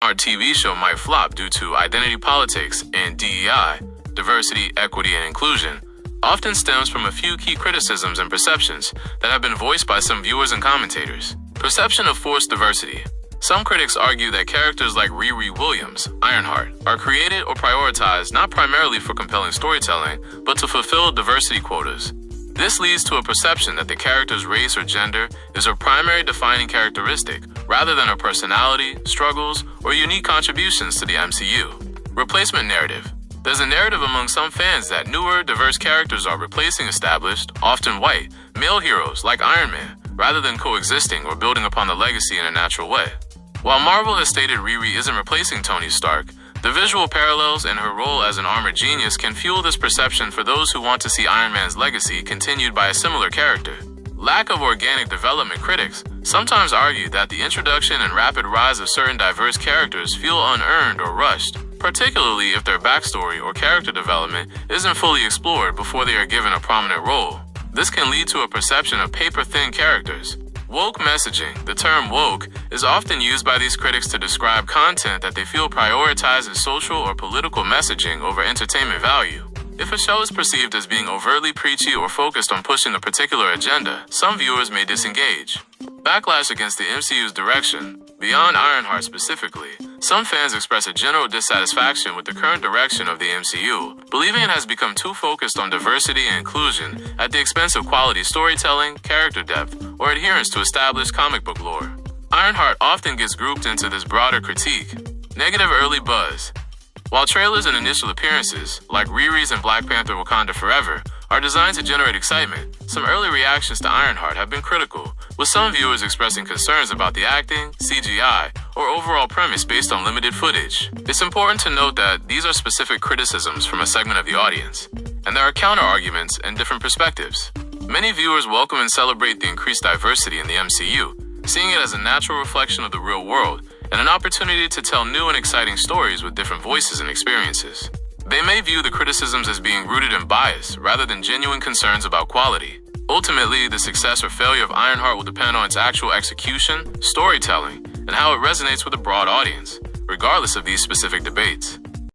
Ironheart TV show might flop due to identity politics and DEI, diversity, equity, and inclusion, often stems from a few key criticisms and perceptions that have been voiced by some viewers and commentators. Perception of forced diversity. Some critics argue that characters like Riri Williams, Ironheart, are created or prioritized not primarily for compelling storytelling, but to fulfill diversity quotas. This leads to a perception that the character's race or gender is her primary defining characteristic, rather than her personality, struggles, or unique contributions to the MCU. Replacement narrative. There's a narrative among some fans that newer, diverse characters are replacing established, often white, male heroes like Iron Man, rather than coexisting or building upon the legacy in a natural way. While Marvel has stated Riri isn't replacing Tony Stark, the visual parallels and her role as an armored genius can fuel this perception for those who want to see Iron Man's legacy continued by a similar character. Lack of organic development. Critics sometimes argue that the introduction and rapid rise of certain diverse characters feel unearned or rushed, particularly if their backstory or character development isn't fully explored before they are given a prominent role. This can lead to a perception of paper-thin characters. Woke messaging. The term woke is often used by these critics to describe content that they feel prioritizes social or political messaging over entertainment value. If a show is perceived as being overtly preachy or focused on pushing a particular agenda, some viewers may disengage. Backlash against the MCU's direction. Beyond Ironheart specifically, some fans express a general dissatisfaction with the current direction of the MCU, believing it has become too focused on diversity and inclusion at the expense of quality storytelling, character depth, or adherence to established comic book lore. Ironheart often gets grouped into this broader critique. Negative early buzz. While trailers and initial appearances, like Riri's and Black Panther Wakanda Forever, are designed to generate excitement, some early reactions to Ironheart have been critical, with some viewers expressing concerns about the acting, CGI, or overall premise based on limited footage. It's important to note that these are specific criticisms from a segment of the audience, and there are counter-arguments and different perspectives. Many viewers welcome and celebrate the increased diversity in the MCU, seeing it as a natural reflection of the real world and an opportunity to tell new and exciting stories with different voices and experiences. They may view the criticisms as being rooted in bias rather than genuine concerns about quality. Ultimately, the success or failure of Ironheart will depend on its actual execution, storytelling, and how it resonates with a broad audience, regardless of these specific debates.